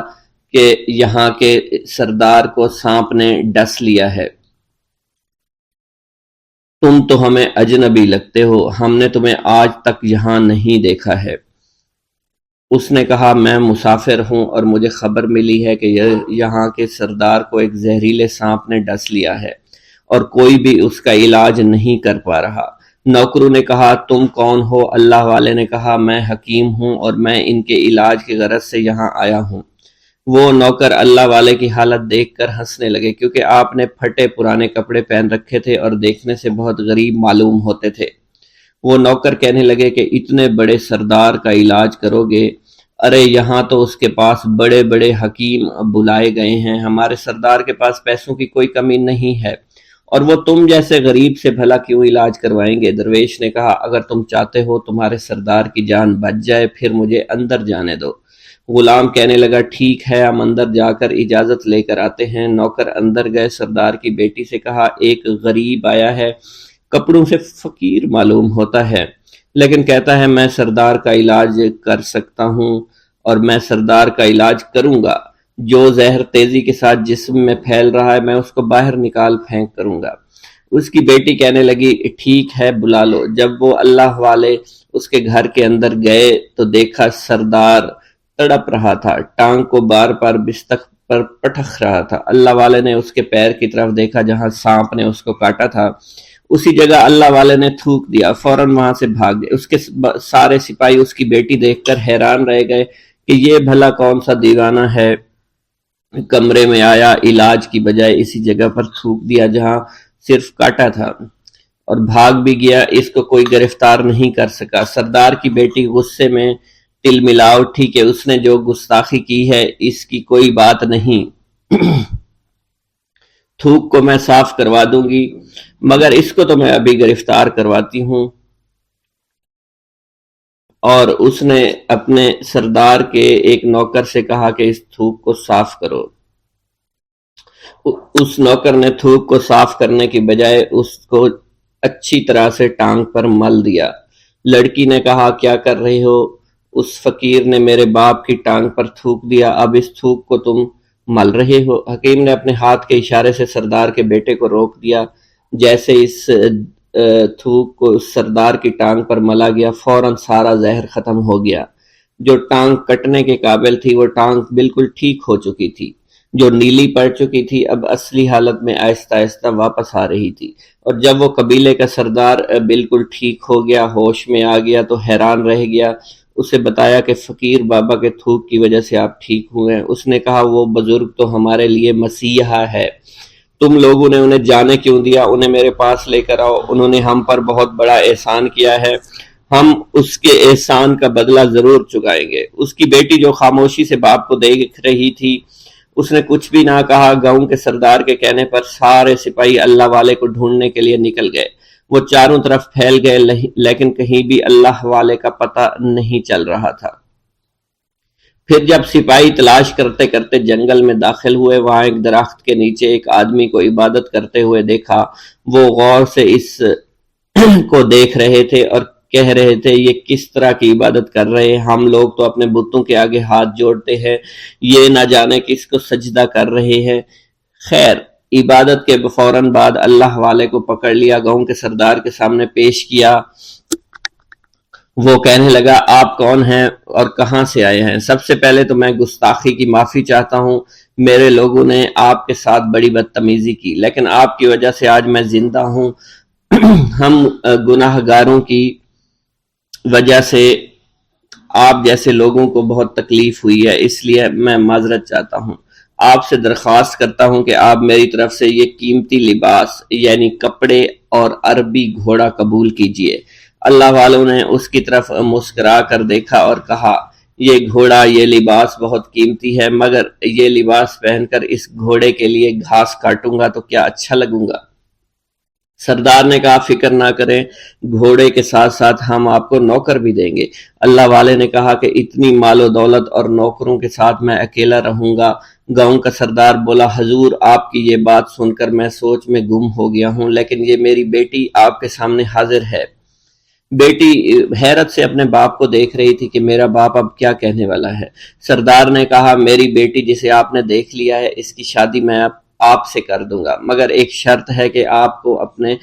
کہ یہاں کے سردار کو سانپ نے ڈس لیا ہے؟ تم تو ہمیں اجنبی لگتے ہو، ہم نے تمہیں آج تک یہاں نہیں دیکھا ہے۔ اس نے کہا میں مسافر ہوں اور مجھے خبر ملی ہے کہ یہاں کے سردار کو ایک زہریلے سانپ نے ڈس لیا ہے اور کوئی بھی اس کا علاج نہیں کر پا رہا۔ نوکروں نے کہا تم کون ہو؟ اللہ والے نے کہا میں حکیم ہوں اور میں ان کے علاج کی غرض سے یہاں آیا ہوں۔ وہ نوکر اللہ والے کی حالت دیکھ کر ہنسنے لگے، کیونکہ آپ نے پھٹے پرانے کپڑے پہن رکھے تھے اور دیکھنے سے بہت غریب معلوم ہوتے تھے۔ وہ نوکر کہنے لگے کہ اتنے بڑے سردار کا علاج کرو گے؟ ارے یہاں تو اس کے پاس بڑے بڑے حکیم بلائے گئے ہیں، ہمارے سردار کے پاس پیسوں کی کوئی کمی نہیں ہے، اور وہ تم جیسے غریب سے بھلا کیوں علاج کروائیں گے؟ درویش نے کہا اگر تم چاہتے ہو تمہارے سردار کی جان بچ جائے پھر مجھے اندر جانے دو۔ غلام کہنے لگا ٹھیک ہے، ہم اندر جا کر اجازت لے کر آتے ہیں۔ نوکر اندر گئے، سردار کی بیٹی سے کہا ایک غریب آیا ہے، کپڑوں سے فقیر معلوم ہوتا ہے، لیکن کہتا ہے میں سردار کا علاج کر سکتا ہوں اور میں سردار کا علاج کروں گا۔ جو زہر تیزی کے ساتھ جسم میں پھیل رہا ہے میں اس کو باہر نکال پھینک کروں گا۔ اس کی بیٹی کہنے لگی ٹھیک ہے بلا لو۔ جب وہ اللہ والے اس کے گھر کے اندر گئے تو دیکھا سردار تڑپ رہا تھا، ٹانگ کو بار بار بستر پر پٹخ رہا تھا۔ اللہ والے نے اس کے پیر کی طرف دیکھا جہاں سانپ نے اس کو کاٹا تھا، اسی جگہ اللہ والے نے تھوک دیا، فوراً وہاں سے بھاگ گئے۔ اس کے سارے سپاہی اس کی بیٹی دیکھ کر حیران رہ گئے کہ یہ بھلا کون سا دیوانہ ہے، کمرے میں آیا، علاج کی بجائے اسی جگہ پر تھوک دیا جہاں صرف کاٹا تھا، اور بھاگ بھی گیا، اس کو کوئی گرفتار نہیں کر سکا۔ سردار کی بیٹی غصے میں تل ملا اٹھی کہ اس نے جو گستاخی کی ہے اس کی کوئی بات نہیں، تھوک کو میں صاف کروا دوں گی، مگر اس کو تو میں ابھی گرفتار کرواتی ہوں۔ اور اس نے اپنے سردار کے ایک نوکر سے کہا کہ اس تھوک کو صاف کرو۔ اس نوکر نے تھوک کو صاف کرنے کی بجائے اس کو اچھی طرح سے ٹانگ پر مل دیا۔ لڑکی نے کہا کیا کر رہے ہو؟ اس فقیر نے میرے باپ کی ٹانگ پر تھوک دیا، اب اس تھوک کو تم مل رہے ہو؟ حکیم نے اپنے ہاتھ کے اشارے سے سردار کے بیٹے کو روک دیا۔ جیسے اس تھوک کو سردار کی ٹانگ پر ملا گیا فوراً سارا زہر ختم ہو گیا۔ جو ٹانگ کٹنے کے قابل تھی وہ ٹانگ بالکل ٹھیک ہو چکی تھی، جو نیلی پڑ چکی تھی اب اصلی حالت میں آہستہ آہستہ واپس آ رہی تھی۔ اور جب وہ قبیلے کا سردار بالکل ٹھیک ہو گیا، ہوش میں آ گیا تو حیران رہ گیا۔ اسے بتایا کہ فقیر بابا کے تھوک کی وجہ سے آپ ٹھیک ہوئے ہیں۔ اس نے کہا وہ بزرگ تو ہمارے لیے مسیحا ہے، تم لوگوں نے انہیں جانے کیوں دیا؟ انہیں میرے پاس لے کر آؤ، انہوں نے ہم پر بہت بڑا احسان کیا ہے، ہم اس کے احسان کا بدلہ ضرور چکائیں گے۔ اس کی بیٹی جو خاموشی سے باپ کو دیکھ رہی تھی، اس نے کچھ بھی نہ کہا۔ گاؤں کے سردار کے کہنے پر سارے سپاہی اللہ والے کو ڈھونڈنے کے لیے نکل گئے۔ وہ چاروں طرف پھیل گئے لیکن کہیں بھی اللہ والے کا پتہ نہیں چل رہا تھا۔ پھر جب سپاہی تلاش کرتے کرتے جنگل میں داخل ہوئے، وہاں ایک درخت کے نیچے ایک آدمی کو عبادت کرتے ہوئے دیکھا۔ وہ غور سے اس کو دیکھ رہے تھے اور کہہ رہے تھے یہ کس طرح کی عبادت کر رہے ہیں؟ ہم لوگ تو اپنے بتوں کے آگے ہاتھ جوڑتے ہیں، یہ نہ جانے کس کو سجدہ کر رہے ہیں۔ خیر، عبادت کے فوراً بعد اللہ والے کو پکڑ لیا، گاؤں کے سردار کے سامنے پیش کیا۔ وہ کہنے لگا آپ کون ہیں اور کہاں سے آئے ہیں؟ سب سے پہلے تو میں گستاخی کی معافی چاہتا ہوں، میرے لوگوں نے آپ کے ساتھ بڑی بدتمیزی کی، لیکن آپ کی وجہ سے آج میں زندہ ہوں۔ ہم گناہ گاروں کی وجہ سے آپ جیسے لوگوں کو بہت تکلیف ہوئی ہے، اس لیے میں معذرت چاہتا ہوں۔ آپ سے درخواست کرتا ہوں کہ آپ میری طرف سے یہ قیمتی لباس یعنی کپڑے اور عربی گھوڑا قبول کیجئے۔ اللہ والوں نے اس کی طرف مسکرا کر دیکھا اور کہا یہ گھوڑا، یہ لباس بہت قیمتی ہے، مگر یہ لباس پہن کر اس گھوڑے کے لیے گھاس کاٹوں گا تو کیا اچھا لگوں گا؟ سردار نے کہا فکر نہ کریں، گھوڑے کے ساتھ ساتھ ہم آپ کو نوکر بھی دیں گے۔ اللہ والے نے کہا کہ اتنی مال و دولت اور نوکروں کے ساتھ میں اکیلا رہوں گا؟ گاؤں کا سردار بولا حضور آپ کی یہ بات سن کر میں سوچ میں گم ہو گیا ہوں، لیکن یہ میری بیٹی آپ کے سامنے حاضر ہے۔ بیٹی حیرت سے اپنے باپ کو دیکھ رہی تھی کہ میرا باپ اب کیا کہنے والا ہے۔ سردار نے کہا میری بیٹی جسے آپ نے دیکھ لیا ہے، اس کی شادی میں آپ سے کر دوں گا، مگر ایک شرط ہے کہ آپ کو اپنے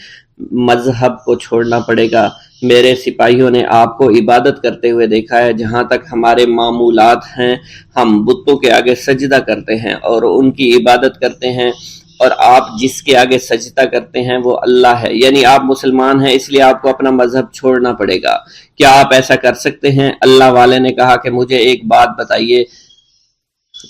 مذہب کو چھوڑنا پڑے گا۔ میرے سپاہیوں نے آپ کو عبادت کرتے ہوئے دیکھا ہے، جہاں تک ہمارے معمولات ہیں ہم بتوں کے آگے سجدہ کرتے ہیں اور ان کی عبادت کرتے ہیں، اور آپ جس کے آگے سجدہ کرتے ہیں وہ اللہ ہے، یعنی آپ مسلمان ہیں، اس لیے آپ کو اپنا مذہب چھوڑنا پڑے گا۔ کیا آپ ایسا کر سکتے ہیں؟ اللہ والے نے کہا کہ مجھے ایک بات بتائیے،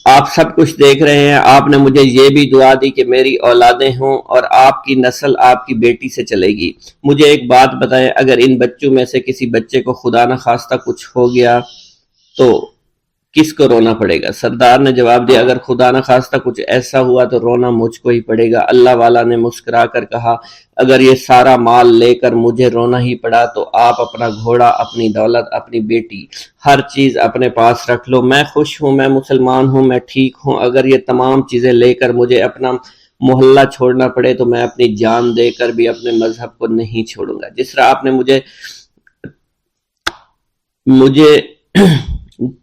آپ سب کچھ دیکھ رہے ہیں، آپ نے مجھے یہ بھی دعا دی کہ میری اولادیں ہوں اور آپ کی نسل آپ کی بیٹی سے چلے گی۔ مجھے ایک بات بتائیں، اگر ان بچوں میں سے کسی بچے کو خدا نہ خواستہ کچھ ہو گیا تو کس کو رونا پڑے گا؟ سردار نے جواب دیا اگر خدا نہ خواستہ کچھ ایسا ہوا تو رونا مجھ کو ہی پڑے گا۔ اللہ والا نے مسکرا کر کہا اگر یہ سارا مال لے کر مجھے رونا ہی پڑا تو آپ اپنا گھوڑا، اپنی دولت، اپنی بیٹی، ہر چیز اپنے پاس رکھ لو۔ میں خوش ہوں، میں مسلمان ہوں، میں ٹھیک ہوں۔ اگر یہ تمام چیزیں لے کر مجھے اپنا محلہ چھوڑنا پڑے تو میں اپنی جان دے کر بھی اپنے مذہب کو نہیں چھوڑوں گا۔ جس طرح آپ نے مجھے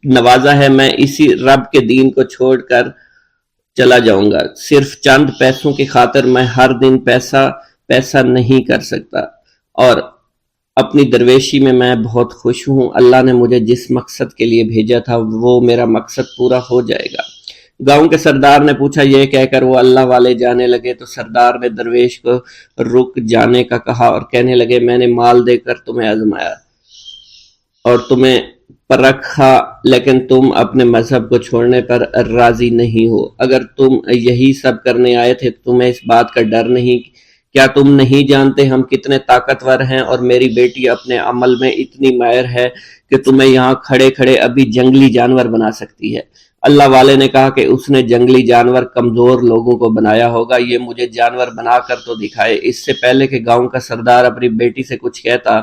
نوازا ہے، میں اسی رب کے دین کو چھوڑ کر چلا جاؤں گا۔ صرف چند پیسوں کی خاطر میں ہر دن پیسہ نہیں کر سکتا، اور اپنی درویشی میں بہت خوش ہوں۔ اللہ نے مجھے جس مقصد کے لیے بھیجا تھا وہ میرا مقصد پورا ہو جائے گا۔ گاؤں کے سردار نے پوچھا یہ کہہ کر وہ اللہ والے جانے لگے تو سردار نے درویش کو رک جانے کا کہا اور کہنے لگے میں نے مال دے کر تمہیں آزمایا اور تمہیں پرکھا، لیکن تم اپنے مذہب کو چھوڑنے پر راضی نہیں ہو۔ اگر تم یہی سب کرنے آئے تھے تمہیں اس بات کا ڈر نہیں؟ کیا تم نہیں جانتے ہم کتنے طاقتور ہیں اور میری بیٹی اپنے عمل میں اتنی ماہر ہے کہ تمہیں یہاں کھڑے کھڑے ابھی جنگلی جانور بنا سکتی ہے۔ اللہ والے نے کہا کہ اس نے جنگلی جانور کمزور لوگوں کو بنایا ہوگا، یہ مجھے جانور بنا کر تو دکھائے۔ اس سے پہلے کہ گاؤں کا سردار اپنی بیٹی سے کچھ کہتا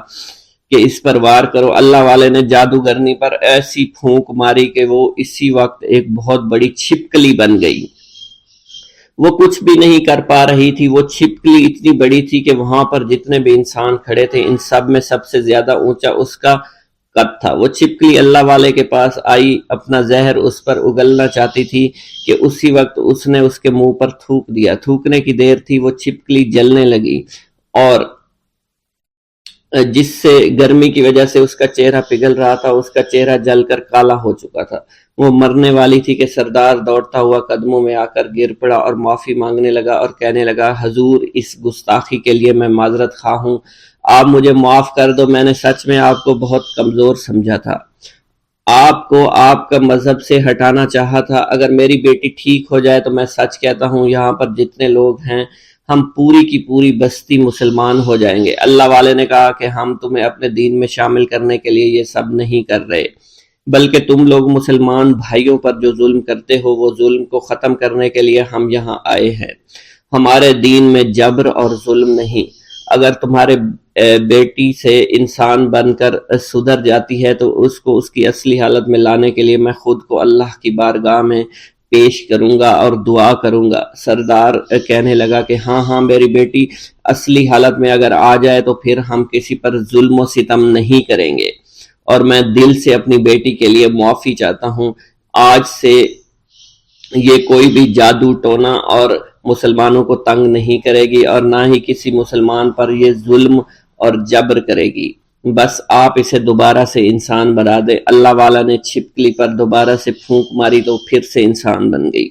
کہ اس پر وار کرو، اللہ والے نے جادوگرنی پر ایسی پھونک ماری کہ وہ اسی وقت ایک بہت بڑی چھپکلی بن گئی۔ وہ کچھ بھی نہیں کر پا رہی تھی، وہ چھپکلی اتنی بڑی تھی کہ وہاں پر جتنے بھی انسان کھڑے تھے ان سب میں سب سے زیادہ اونچا اس کا قد تھا۔ وہ چھپکلی اللہ والے کے پاس آئی، اپنا زہر اس پر اگلنا چاہتی تھی کہ اسی وقت اس نے اس کے منہ پر تھوک دیا۔ تھوکنے کی دیر تھی، وہ چھپکلی جلنے لگی اور جس سے گرمی کی وجہ سے اس کا چہرہ پگھل رہا تھا، اس کا چہرہ جل کر کالا ہو چکا تھا۔ وہ مرنے والی تھی کہ سردار دوڑتا ہوا قدموں میں آ کر گر پڑا اور معافی مانگنے لگا اور کہنے لگا حضور اس گستاخی کے لیے میں معذرت خواہ ہوں، آپ مجھے معاف کر دو، میں نے سچ میں آپ کو بہت کمزور سمجھا تھا۔ آپ کو آپ کا مذہب سے ہٹانا چاہا تھا۔ اگر میری بیٹی ٹھیک ہو جائے تو میں سچ کہتا ہوں یہاں پر جتنے لوگ ہیں ہم پوری کی پوری بستی مسلمان ہو جائیں گے۔ اللہ والے نے کہا کہ ہم تمہیں اپنے دین میں شامل کرنے کے لیے یہ سب نہیں کر رہے، بلکہ تم لوگ مسلمان بھائیوں پر جو ظلم کرتے ہو وہ ظلم کو ختم کرنے کے لیے ہم یہاں آئے ہیں۔ ہمارے دین میں جبر اور ظلم نہیں۔ اگر تمہارے بیٹی سے انسان بن کر سدھر جاتی ہے تو اس کو اس کی اصلی حالت میں لانے کے لیے میں خود کو اللہ کی بارگاہ میں پیش کروں گا اور دعا کروں گا۔ سردار کہنے لگا کہ ہاں میری بیٹی اصلی حالت میں اگر آ جائے تو پھر ہم کسی پر ظلم و ستم نہیں کریں گے، اور میں دل سے اپنی بیٹی کے لیے معافی چاہتا ہوں۔ آج سے یہ کوئی بھی جادو ٹونا اور مسلمانوں کو تنگ نہیں کرے گی، اور نہ ہی کسی مسلمان پر یہ ظلم اور جبر کرے گی۔ بس آپ اسے دوبارہ سے انسان بنا دے۔ اللہ والا نے چھپکلی پر دوبارہ سے پھونک ماری تو پھر سے انسان بن گئی،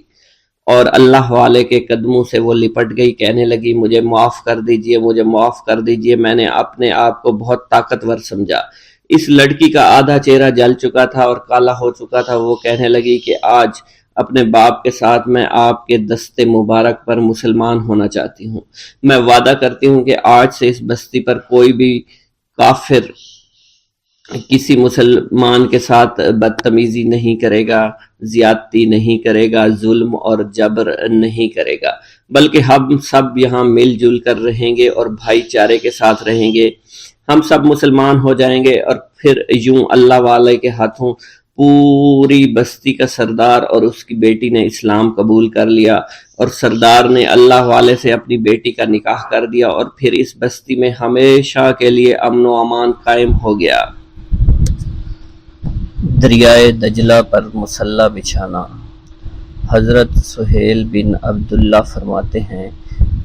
اور اللہ والے کے قدموں سے وہ لپٹ گئی، کہنے لگی مجھے معاف کر دیجئے، مجھے معاف کر دیجئے، میں نے اپنے آپ کو بہت طاقتور سمجھا۔ اس لڑکی کا آدھا چہرہ جل چکا تھا اور کالا ہو چکا تھا۔ وہ کہنے لگی کہ آج اپنے باپ کے ساتھ میں آپ کے دست مبارک پر مسلمان ہونا چاہتی ہوں۔ میں وعدہ کرتی ہوں کہ آج سے اس بستی پر کوئی بھی کافر کسی مسلمان کے ساتھ بدتمیزی نہیں کرے گا، زیادتی نہیں کرے گا، ظلم اور جبر نہیں کرے گا، بلکہ ہم سب یہاں مل جل کر رہیں گے اور بھائی چارے کے ساتھ رہیں گے۔ ہم سب مسلمان ہو جائیں گے، اور پھر یوں اللہ والے کے ہاتھوں پوری بستی کا سردار اور اس کی بیٹی نے اسلام قبول کر لیا، اور سردار نے اللہ والے سے اپنی بیٹی کا نکاح کر دیا، اور پھر اس بستی میں ہمیشہ کے لیے امن و امان قائم ہو گیا۔ دریائے دجلہ پر مصلی بچھانا۔ حضرت سہیل بن عبداللہ فرماتے ہیں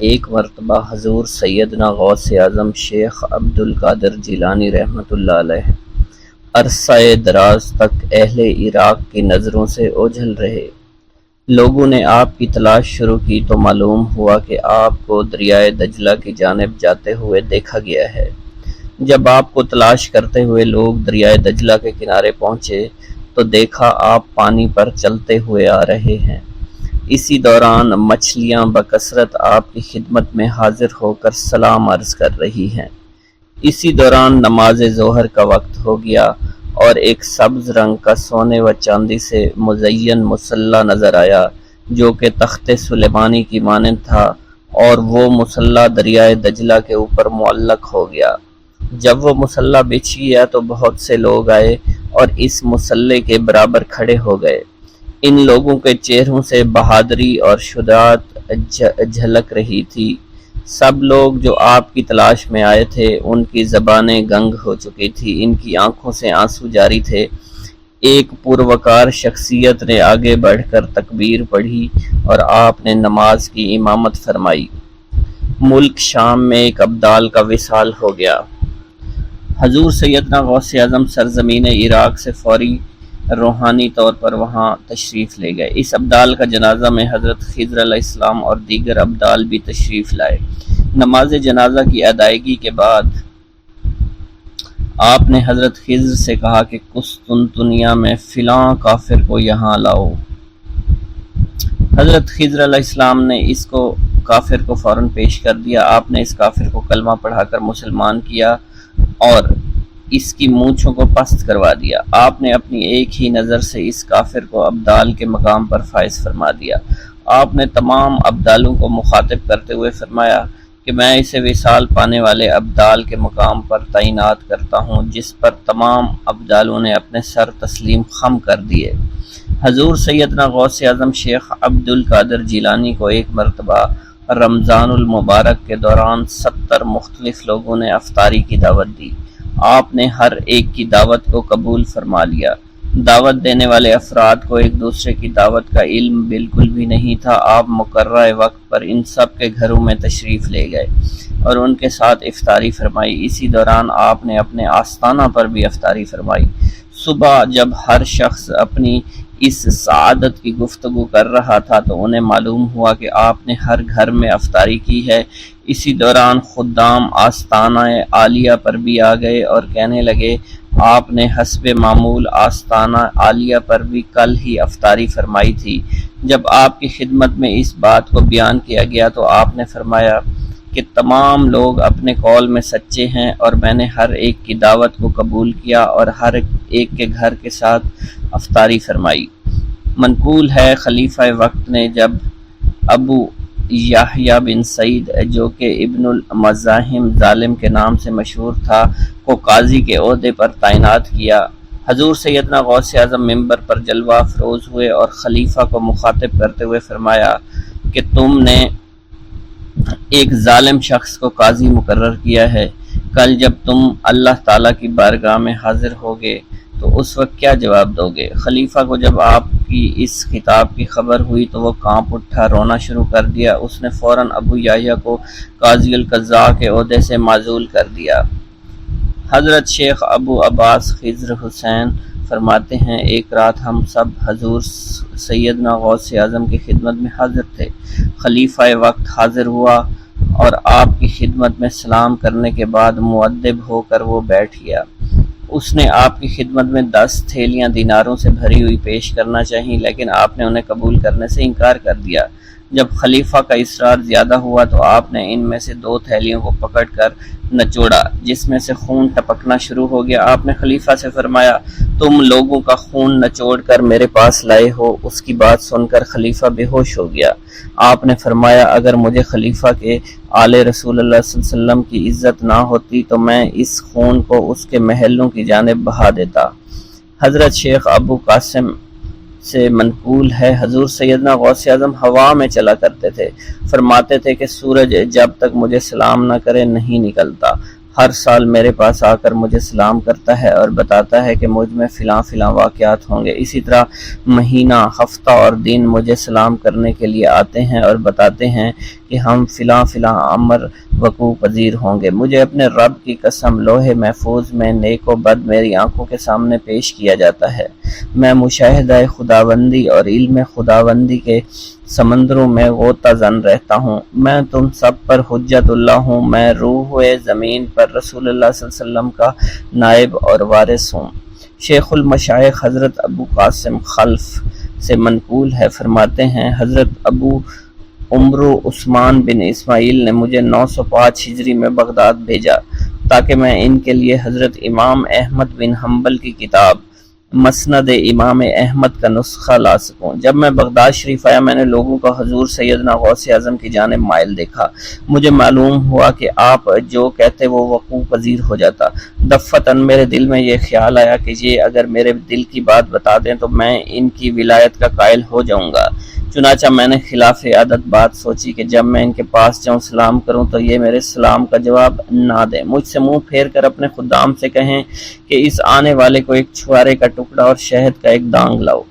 ایک مرتبہ حضور سیدنا غوث اعظم شیخ عبد القادر جیلانی رحمۃ اللہ علیہ عرصہ دراز تک اہل عراق کی نظروں سے اوجھل رہے۔ لوگوں نے آپ کی تلاش شروع کی تو معلوم ہوا کہ آپ کو دریائے دجلہ کی جانب جاتے ہوئے دیکھا گیا ہے۔ جب آپ کو تلاش کرتے ہوئے لوگ دریائے دجلہ کے کنارے پہنچے تو دیکھا آپ پانی پر چلتے ہوئے آ رہے ہیں۔ اسی دوران مچھلیاں بکثرت آپ کی خدمت میں حاضر ہو کر سلام عرض کر رہی ہیں۔ اسی دوران نماز ظہر کا وقت ہو گیا اور ایک سبز رنگ کا سونے و چاندی سے مزین مصلی نظر آیا جو کہ تخت سلیمانی کی مانند تھا، اور وہ مصلی دریائے دجلہ کے اوپر معلق ہو گیا۔ جب وہ مصلی بچھ گیا تو بہت سے لوگ آئے اور اس مصلی کے برابر کھڑے ہو گئے۔ ان لوگوں کے چہروں سے بہادری اور شجاعت جھلک رہی تھی۔ سب لوگ جو آپ کی تلاش میں آئے تھے ان کی زبانیں گنگ ہو چکی تھی، ان کی آنکھوں سے آنسو جاری تھے۔ ایک پروقار شخصیت نے آگے بڑھ کر تکبیر پڑھی اور آپ نے نماز کی امامت فرمائی۔ ملک شام میں ایک ابدال کا وصال ہو گیا۔ حضور سیدنا غوث اعظم سرزمین عراق سے فوری روحانی طور پر وہاں تشریف لے گئے۔ اس ابدال کا جنازہ میں حضرت خضر علیہ السلام اور دیگر ابدال بھی تشریف لائے۔ نماز جنازہ کی ادائیگی کے بعد آپ نے حضرت خضر سے کہا کہ قسطنطنیہ میں فلاں کافر کو یہاں لاؤ۔ حضرت خضر علیہ السلام نے اس کو کافر کو فوراً پیش کر دیا۔ آپ نے اس کافر کو کلمہ پڑھا کر مسلمان کیا اور اس کی مونچھوں کو پست کروا دیا۔ آپ نے اپنی ایک ہی نظر سے اس کافر کو ابدال کے مقام پر فائز فرما دیا۔ آپ نے تمام ابدالوں کو مخاطب کرتے ہوئے فرمایا کہ میں اسے وصال پانے والے ابدال کے مقام پر تعینات کرتا ہوں، جس پر تمام ابدالوں نے اپنے سر تسلیم خم کر دیے۔ حضور سیدنا غوث اعظم شیخ عبد القادر جیلانی کو ایک مرتبہ رمضان المبارک کے دوران 70 مختلف لوگوں نے افطاری کی دعوت دی۔ آپ نے ہر ایک کی دعوت کو قبول فرما لیا۔ دعوت دینے والے افراد کو ایک دوسرے کی دعوت کا علم بالکل بھی نہیں تھا۔ آپ مقررہ وقت پر ان سب کے گھروں میں تشریف لے گئے اور ان کے ساتھ افطاری فرمائی۔ اسی دوران آپ نے اپنے آستانہ پر بھی افطاری فرمائی۔ صبح جب ہر شخص اپنی اس سعادت کی گفتگو کر رہا تھا تو انہیں معلوم ہوا کہ آپ نے ہر گھر میں افطاری کی ہے۔ اسی دوران خدام آستانہ عالیہ پر بھی آ گئے اور کہنے لگے آپ نے حسب معمول آستانہ عالیہ پر بھی کل ہی افطاری فرمائی تھی۔ جب آپ کی خدمت میں اس بات کو بیان کیا گیا تو آپ نے فرمایا کہ تمام لوگ اپنے قول میں سچے ہیں اور میں نے ہر ایک کی دعوت کو قبول کیا اور ہر ایک کے گھر کے ساتھ افطاری فرمائی۔ منقول ہے خلیفہ وقت نے جب ابو یحییٰ بن سعید جو کہ ابن المزاحم ظالم کے نام سے مشہور تھا کو قاضی کے عہدے پر تعینات کیا۔ حضور سیدنا غوث اعظم ممبر پر جلوہ افروز ہوئے اور خلیفہ کو مخاطب کرتے ہوئے فرمایا کہ تم نے ایک ظالم شخص کو قاضی مقرر کیا ہے، کل جب تم اللہ تعالیٰ کی بارگاہ میں حاضر ہوگے تو اس وقت کیا جواب دو گے؟ خلیفہ کو جب آپ کی اس خطاب کی خبر ہوئی تو وہ کانپ اٹھا، رونا شروع کر دیا۔ اس نے فوراً ابو یحییٰ کو قاضی القضاء کے عہدے سے معزول کر دیا۔ حضرت شیخ ابو عباس خضر حسین فرماتے ہیں ایک رات ہم سب حضور سیدنا غوث اعظم کی خدمت میں حاضر تھے۔ خلیفہ وقت حاضر ہوا اور آپ کی خدمت میں سلام کرنے کے بعد مؤدب ہو کر وہ بیٹھ گیا۔ اس نے آپ کی خدمت میں 10 تھیلیاں دیناروں سے بھری ہوئی پیش کرنا چاہییں لیکن آپ نے انہیں قبول کرنے سے انکار کر دیا۔ جب خلیفہ کا اصرار زیادہ ہوا تو آپ نے ان میں سے 2 تھیلیوں کو پکڑ کر نچوڑا جس میں سے خون ٹپکنا شروع ہو گیا۔ آپ نے خلیفہ سے فرمایا تم لوگوں کا خون نچوڑ کر میرے پاس لائے ہو۔ اس کی بات سن کر خلیفہ بے ہوش ہو گیا۔ آپ نے فرمایا اگر مجھے خلیفہ کے آل رسول اللہ صلی اللہ علیہ وسلم کی عزت نہ ہوتی تو میں اس خون کو اس کے محلوں کی جانب بہا دیتا۔ حضرت شیخ ابو قاسم سے منقول ہے حضور سیدنا غوث اعظم ہوا میں چلا کرتے تھے، فرماتے تھے کہ سورج جب تک مجھے سلام نہ کرے نہیں نکلتا، ہر سال میرے پاس آ کر مجھے سلام کرتا ہے اور بتاتا ہے کہ مجھ میں فلاں فلاں واقعات ہوں گے۔ اسی طرح مہینہ، ہفتہ اور دن مجھے سلام کرنے کے لیے آتے ہیں اور بتاتے ہیں کہ ہم فلاں فلاں امر وقوع پذیر ہوں گے۔ مجھے اپنے رب کی قسم لوح محفوظ میں نیک و بد میری آنکھوں کے سامنے پیش کیا جاتا ہے۔ میں مشاہدہ خداوندی اور علم خداوندی کے سمندروں میں غوطہ زن رہتا ہوں۔ میں تم سب پر حجت اللہ ہوں۔ میں روح زمین پر رسول اللہ صلی اللہ علیہ وسلم کا نائب اور وارث ہوں۔ شیخ المشائخ حضرت ابو قاسم خلف سے منقول ہے، فرماتے ہیں حضرت ابو عمرو عثمان بن اسماعیل نے مجھے 905 ہجری میں بغداد بھیجا تاکہ میں ان کے لیے حضرت امام احمد بن حنبل کی کتاب مسند امام احمد کا نسخہ لا سکوں۔ جب میں بغداد شریف آیا میں نے لوگوں کو حضور سیدنا غوث اعظم کی جانب مائل دیکھا۔ مجھے معلوم ہوا کہ آپ جو کہتے وہ وقوع پذیر ہو جاتا۔ دفتن میرے دل میں یہ خیال آیا کہ یہ اگر میرے دل کی بات بتا دیں تو میں ان کی ولایت کا قائل ہو جاؤں گا۔ چنانچہ میں نے خلاف عادت بات سوچی کہ جب میں ان کے پاس جاؤں سلام کروں تو یہ میرے سلام کا جواب نہ دیں، مجھ سے منہ پھیر کر اپنے خدام سے کہیں کہ اس آنے والے کو ایک چھوارے کا ٹکڑا اور شہد کا ایک دانگ لاؤ،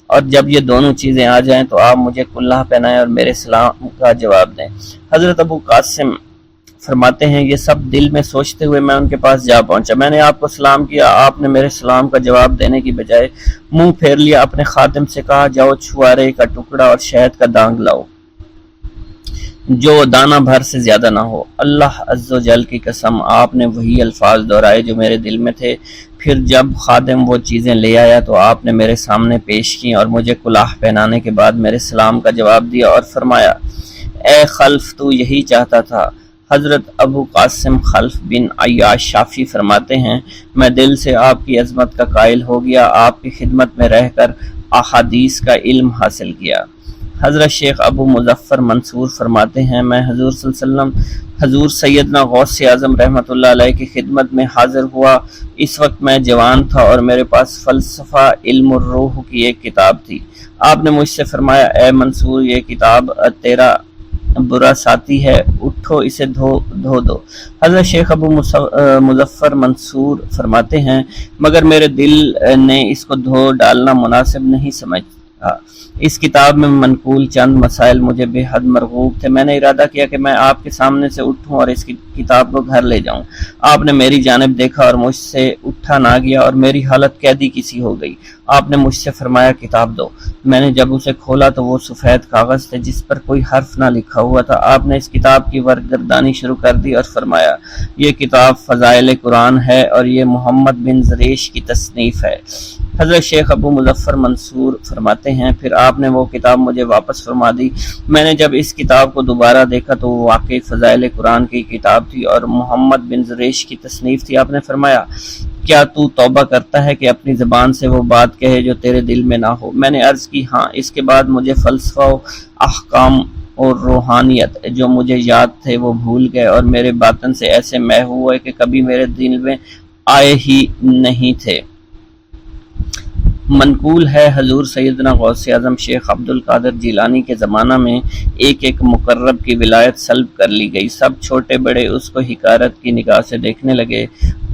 اور جب یہ دونوں چیزیں آ جائیں تو آپ مجھے کلہ پہنائیں اور میرے سلام کا جواب دیں۔ حضرت ابو قاسم فرماتے ہیں یہ سب دل میں سوچتے ہوئے میں ان کے پاس جا پہنچا۔ میں نے آپ کو سلام کیا، آپ نے میرے سلام کا جواب دینے کی بجائے منہ پھیر لیا۔ اپنے خادم سے کہا جاؤ چھوارے کا ٹکڑا اور شہد کا دانگ لاؤ جو دانہ بھر سے زیادہ نہ ہو۔ اللہ عز و جل کی قسم آپ نے وہی الفاظ دہرائے جو میرے دل میں تھے۔ پھر جب خادم وہ چیزیں لے آیا تو آپ نے میرے سامنے پیش کی اور مجھے کلاه پہنانے کے بعد میرے سلام کا جواب دیا اور فرمایا اے خلف تو یہی چاہتا تھا۔ حضرت ابو قاسم خلف بن عیاش شافعی فرماتے ہیں میں دل سے آپ کی عظمت کا قائل ہو گیا، آپ کی خدمت میں رہ کر احادیث کا علم حاصل کیا۔ حضرت شیخ ابو مظفر منصور فرماتے ہیں میں حضور صلی اللہ علیہ وسلم حضور سیدنا غوث اعظم رحمۃ اللہ علیہ کی خدمت میں حاضر ہوا۔ اس وقت میں جوان تھا اور میرے پاس فلسفہ علم الروح کی ایک کتاب تھی۔ آپ نے مجھ سے فرمایا اے منصور یہ کتاب تیرا برا ساتھی ہے، اٹھو اسے دھو دو۔ حضرت شیخ ابو مظفر منصور فرماتے ہیں مگر میرے دل نے اس کو دھو ڈالنا مناسب نہیں اس کتاب میں منقول چند مسائل مجھے بے حد مرغوب تھے۔ میں نے ارادہ کیا کہ میں آپ کے سامنے سے اٹھوں اور اس کتاب کو گھر لے جاؤں۔ آپ نے میری جانب دیکھا اور مجھ سے اٹھا نہ گیا اور میری حالت قیدی کی سی ہو گئی۔ آپ نے مجھ سے فرمایا کتاب دو۔ میں نے جب اسے کھولا تو وہ سفید کاغذ تھے جس پر کوئی حرف نہ لکھا ہوا تھا۔ آپ نے اس کتاب کی ورقگردانی شروع کر دی اور فرمایا یہ کتاب فضائل قرآن ہے اور یہ محمد بن زریش کی تصنیف ہے۔ حضرت شیخ ابو مظفر منصور فرماتے ہیں پھر آپ نے وہ کتاب مجھے واپس فرما دی۔ میں نے جب اس کتاب کو دوبارہ دیکھا تو وہ واقعی فضائل قرآن کی کتاب تھی اور محمد بن زریش کی تصنیف تھی۔ آپ نے فرمایا کیا تو توبہ کرتا ہے کہ اپنی زبان سے وہ بات کہے جو تیرے دل میں نہ ہو؟ میں نے عرض کی ہاں۔ اس کے بعد مجھے فلسفہ و احکام اور روحانیت جو مجھے یاد تھے وہ بھول گئے اور میرے باطن سے ایسے محو ہوئے کہ کبھی میرے دل میں آئے ہی نہیں تھے۔ منقول ہے حضور سیدنا غوث اعظم شیخ عبد القادر جیلانی کے زمانہ میں ایک مقرب کی ولایت سلب کر لی گئی۔ سب چھوٹے بڑے اس کو حقارت کی نگاہ سے دیکھنے لگے۔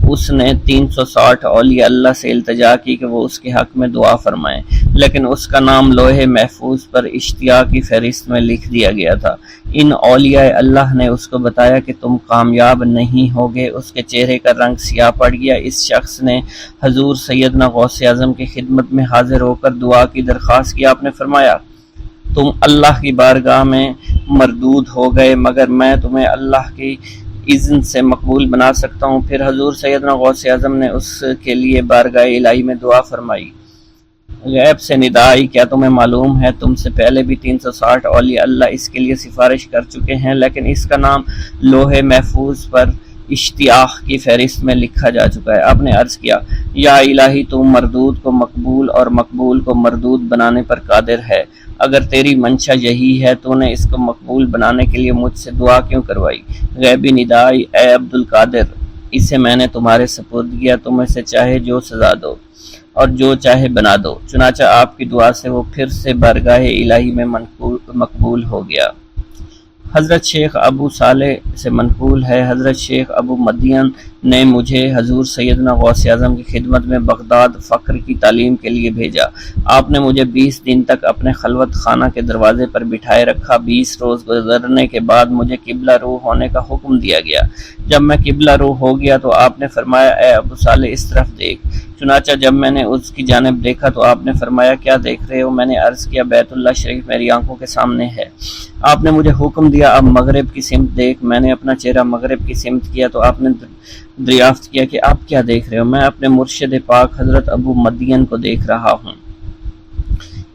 اس نے 360 اولیاء اللہ سے التجا کی کہ وہ اس کے حق میں دعا فرمائیں، لیکن اس کا نام لوح محفوظ پر اشتیاق کی فہرست میں لکھ دیا گیا تھا۔ ان اولیاء اللہ نے اس کو بتایا کہ تم کامیاب نہیں ہوگے۔ اس کے چہرے کا رنگ سیاہ پڑ گیا۔ اس شخص نے حضور سیدنا غوث اعظم کی خدمت میں حاضر ہو کر دعا کی درخواست کی۔ آپ نے فرمایا تم اللہ کی بارگاہ میں مردود ہو گئے مگر میں تمہیں اللہ کی اذن سے مقبول بنا سکتا ہوں۔ پھر حضور سیدنا غوث اعظم نے اس کے لیے بارگاہ الہی میں دعا فرمائی۔ غیب سے ندا آئی کیا تمہیں معلوم ہے تم سے پہلے بھی 360 اولیاء اللہ اس کے لیے سفارش کر چکے ہیں، لیکن اس کا نام لوح محفوظ پر اشتیاق کی فہرست میں لکھا جا چکا ہے۔ آپ نے عرض کیا یا الہی تو مردود کو مقبول اور مقبول کو مردود بنانے پر قادر ہے۔ اگر تیری منشا یہی ہے تو نے اس کو مقبول بنانے کے لیے مجھ سے دعا کیوں کروائی؟ غیبی ندائی اے عبد القادر اسے میں نے تمہارے سپرد کیا، تم اسے چاہے جو سزا دو اور جو چاہے بنا دو۔ چنانچہ آپ کی دعا سے وہ پھر سے بارگاہ الہی میں مقبول ہو گیا۔ حضرت شیخ ابو صالح سے منقول ہے حضرت شیخ ابو مدین نے مجھے حضور سیدنا غوث اعظم کی خدمت میں بغداد فقر کی تعلیم کے لیے بھیجا۔ آپ نے مجھے 20 دن تک اپنے خلوت خانہ کے دروازے پر بٹھائے رکھا۔ 20 روز گزرنے کے بعد مجھے قبلہ رو ہونے کا حکم دیا گیا۔ جب میں قبلہ رو ہو گیا تو آپ نے فرمایا اے ابو صالح اس طرف دیکھ۔ چنانچہ جب میں نے اس کی جانب دیکھا تو آپ نے فرمایا کیا دیکھ رہے ہو؟ میں نے عرض کیا بیت اللہ شریف میری آنکھوں کے سامنے ہے۔ آپ نے مجھے حکم دیا اب مغرب کی سمت دیکھ۔ میں نے اپنا چہرہ مغرب کی سمت کیا تو آپ نے دریافت کیا کہ آپ کیا دیکھ رہے ہو؟ میں اپنے مرشد پاک حضرت ابو مدین کو دیکھ رہا ہوں۔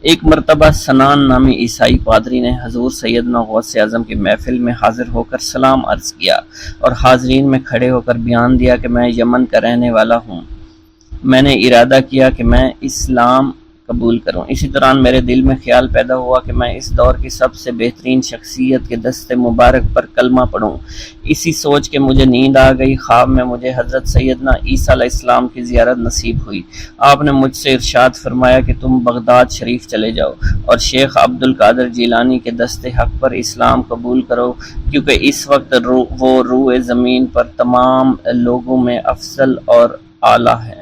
ایک مرتبہ سنان نامی عیسائی پادری نے حضور سیدنا غوث اعظم کی محفل میں حاضر ہو کر سلام عرض کیا اور حاضرین میں کھڑے ہو کر بیان دیا کہ میں یمن کا رہنے والا ہوں۔ میں نے ارادہ کیا کہ میں اسلام قبول کروں۔ اسی دوران میرے دل میں خیال پیدا ہوا کہ میں اس دور کی سب سے بہترین شخصیت کے دست مبارک پر کلمہ پڑھوں۔ اسی سوچ کے مجھے نیند آ گئی۔ خواب میں مجھے حضرت سیدنا عیسیٰ علیہ السلام کی زیارت نصیب ہوئی۔ آپ نے مجھ سے ارشاد فرمایا کہ تم بغداد شریف چلے جاؤ اور شیخ عبد القادر جیلانی کے دست حق پر اسلام قبول کرو، کیونکہ اس وقت وہ روئے زمین پر تمام لوگوں میں افضل اور اعلیٰ ہے۔